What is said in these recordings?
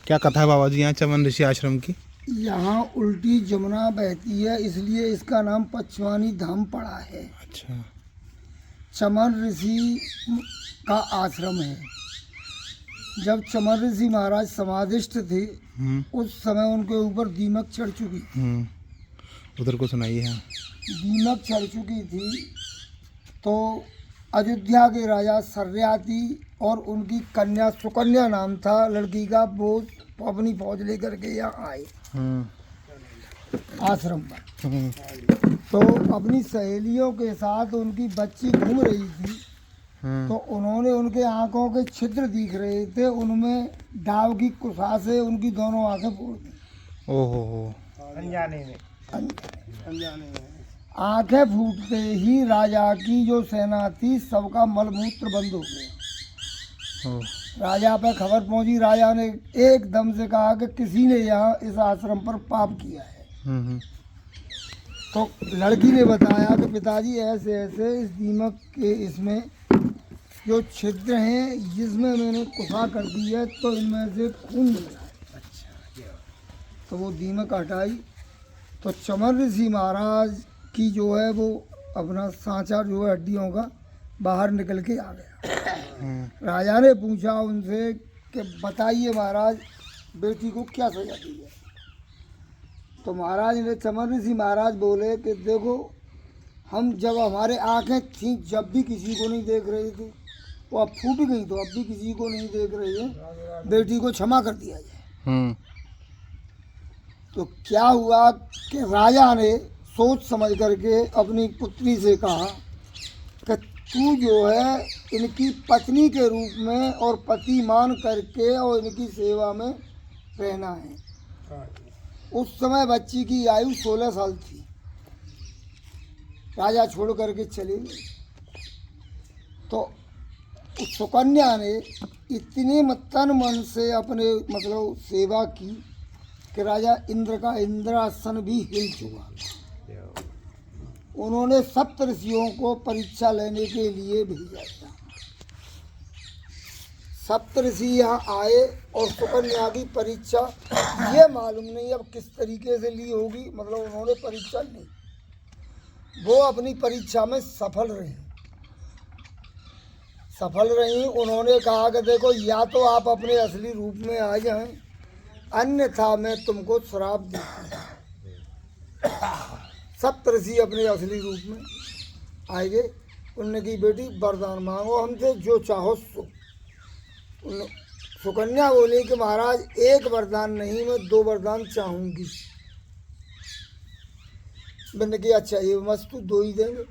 क्या कथा है बाबा जी यहाँ चमन ऋषि आश्रम की? यहाँ उल्टी जमुना बहती है, इसलिए इसका नाम पचवानी धाम पड़ा है। अच्छा। चमन ऋषि का आश्रम है। जब चमन ऋषि महाराज समाधिस्थ थे, उस समय उनके ऊपर दीमक चढ़ चुकी थी। उधर को सुनाइए। हाँ। दीमक चढ़ चुकी थी तो अयोध्या के राजा सर्याती और उनकी कन्या सुकन्या नाम था लड़की का, वो अपनी फौज लेकर के यहाँ आए आश्रम पर। तो अपनी सहेलियों के साथ उनकी बच्ची घूम रही थी, तो उन्होंने उनके आंखों के छिद्र दिख रहे थे, उनमें डाव की कुशा से उनकी दोनों आंखें फोड़ दी। ओहो। अनजाने में आंखें फूटते ही राजा की जो सेना थी सबका मलमूत्र बंद हो गया। राजा पे खबर पहुंची। राजा ने एकदम से कहा कि किसी ने यहाँ इस आश्रम पर पाप किया है। तो लड़की ने बताया कि पिताजी ऐसे ऐसे इस दीमक के इसमें जो छिद्र हैं जिसमें मैंने कुशा कर दी है, तो इनमें से खून निकला है। तो वो दीमक हटाई तो चमन ऋषि महाराज की जो है वो अपना सांचा जो है हड्डियों का बाहर निकल के आ गया। राजा ने पूछा उनसे कि बताइए महाराज, बेटी को क्या सजा दी है? तो महाराज ने, चमन ऋषि महाराज बोले कि देखो, हम जब हमारे आंखें थी जब भी किसी को नहीं देख रहे थे, वो अब फूट गई तो अब भी किसी को नहीं देख रही है, बेटी को क्षमा कर दिया जाए। तो क्या हुआ कि राजा ने सोच समझ करके अपनी पुत्री से कहा कि तू जो है इनकी पत्नी के रूप में और पति मान करके और इनकी सेवा में रहना है। उस समय बच्ची की आयु 16 साल थी। राजा छोड़ करके चले गए। तो उस सुकन्या ने इतने तन मन से अपने मतलब सेवा की कि राजा इंद्र का इंद्रासन भी हिल चुका। उन्होंने सप्तऋषियों को परीक्षा लेने के लिए भेजा था। सप्तऋषि यहाँ आए और सुकन्या की परीक्षा ये मालूम नहीं अब किस तरीके से ली होगी, मतलब उन्होंने परीक्षा ली, वो अपनी परीक्षा में सफल रही। उन्होंने कहा कि देखो, या तो आप अपने असली रूप में आ जाएं, अन्यथा मैं तुमको श्राप देता हूं। सप्तऋषि अपने असली रूप में आए गए। उन्होंने की बेटी वरदान मांगो हमसे, जो चाहो सो। सुकन्या बोली कि महाराज एक वरदान नहीं, मैं 2 वरदान चाहूंगी। मैंने कहा अच्छा ये मस्तु 2 ही देंगे।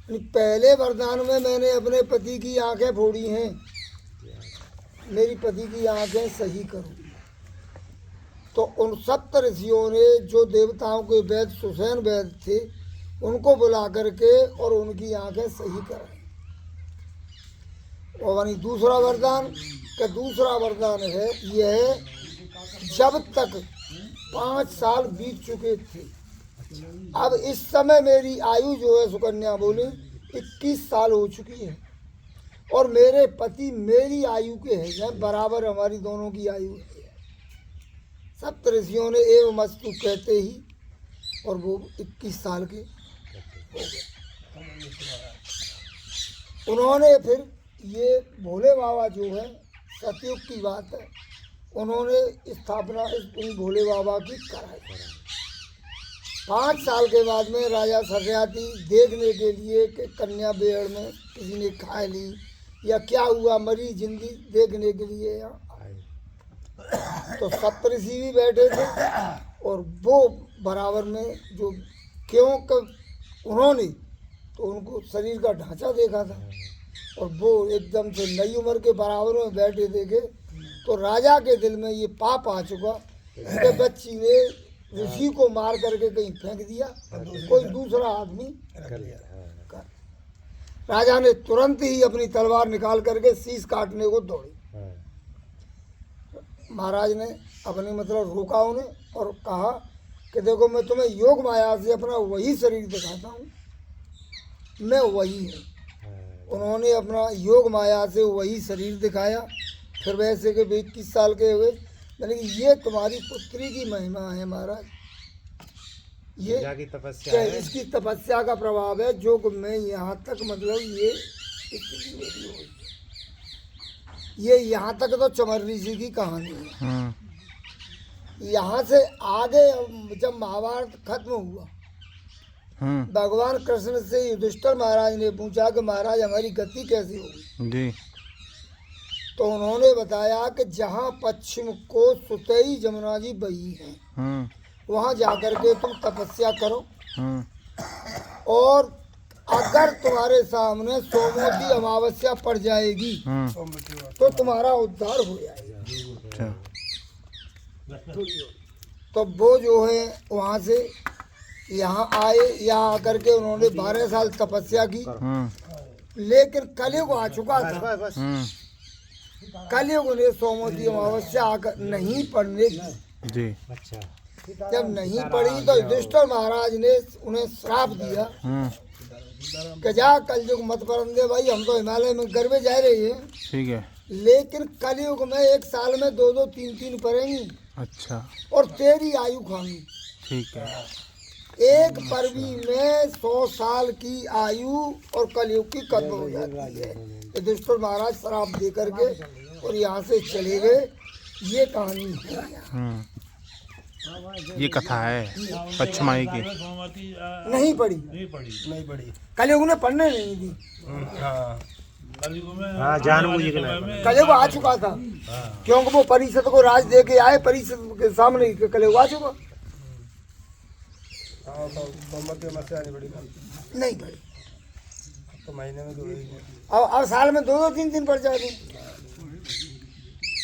पहले वरदान में मैंने अपने पति की आंखें फोड़ी हैं, मेरी पति की आंखें सही करो। तो उन सप्तऋषियों ने जो देवताओं के वैद्य सुसैन वैद्य थे उनको बुला करके और उनकी आंखें सही कराई। और वहीं दूसरा वरदान है यह, जब तक 5 साल बीत चुके थे, अब इस समय मेरी आयु जो है, सुकन्या बोली, 21 साल हो चुकी है और मेरे पति मेरी आयु के हैं, बराबर हमारी दोनों की आयु है। सप्तऋषियों ने एवं मस्तु कहते ही और वो 21 साल के हो गए। उन्होंने फिर ये भोले बाबा जो है, सतयुग की बात है, उन्होंने स्थापना इस भोले बाबा की कराई। 5 साल के बाद में राजा सर्याती देखने के लिए कि कन्या बेहड़ में किसी ने खा ली या क्या हुआ, मरी जिंदी, देखने के लिए यहाँ आए। तो सप्तऋषि भी बैठे थे और वो बराबर में जो, क्योंकि उन्होंने तो उनको शरीर का ढांचा देखा था और वो एकदम से नई उम्र के बराबर में बैठे देखे, तो राजा के दिल में ये पाप आ चुका कि बच्ची ने ऋषि को मार करके कहीं फेंक दिया, कोई दूसरा आदमी कर। राजा ने तुरंत ही अपनी तलवार निकाल करके शीश काटने को दौड़ी। महाराज ने अपनी मतलब रोका उन्हें और कहा कि देखो, मैं तुम्हें योग माया से अपना वही शरीर दिखाता हूँ, मैं वही है। उन्होंने अपना योग माया से वही शरीर दिखाया। फिर वैसे के 21 साल के हुए, मैंने कि ये तुम्हारी पुत्री की महिमा है महाराज, ये की तपस्या क्या है। इसकी तपस्या का प्रभाव है जो कि मैं यहाँ तक मतलब ये स्थिति मेरी हो गई। ये यहाँ तक तो चमर ऋषि की कहानी है। हाँ यहाँ से आगे जब महाभारत खत्म हुआ, हाँ भगवान कृष्ण से युधिष्ठिर महाराज ने पूछा कि महाराज हमारी गति कैसी होगी, जी तो उन्होंने बताया कि जहाँ पश्चिम को सुतई जमुना जी बही है, हाँ वहाँ जाकर के तुम तपस्या करो, हाँ और अगर तुम्हारे सामने सोमवती अमावस्या पड़ जाएगी हाँ तो तुम्हारा उद्धार हो जाएगा। अच्छा तो वो जो है वहाँ से यहाँ आए, यहाँ आकर के उन्होंने 12 साल तपस्या की, हाँ लेकिन कलयुग आ चुका था। हाँ कलयुग ने सोमवती अमावस्या आकर नहीं पड़ने की। जी अच्छा। जब नहीं पड़ी तो युधिष्ठिर महाराज ने उन्हें श्राप दिया हाँ कि जा कलयुग मत परंदे भाई, हम तो हिमालय में गरबे जा रहे हैं, ठीक है। लेकिन कलयुग में एक साल में 2-2 3-3 पड़ेंगी अच्छा और तेरी आयु खाएंगी। ठीक है। एक परवी में 100 साल की आयु और कलयुग की खत्म हो जाती है। युधिष्ठिर महाराज श्राप दे करके और यहाँ से चले गए। ये कहानी है। हाँ ये कथा है पच्छमाई की। नहीं पढ़ी, नहीं पड़ी। कलयुग ने पढ़ने नहीं दी। हाँ जानबूझ के नहीं। कलयुग आ चुका था, क्योंकि वो परिषद को राज दे के आए, परिषद के सामने कलयुग आ चुका। नहीं पढ़ी तो महीने में 2 अब साल में 2-2 3-3 पढ़ जाते।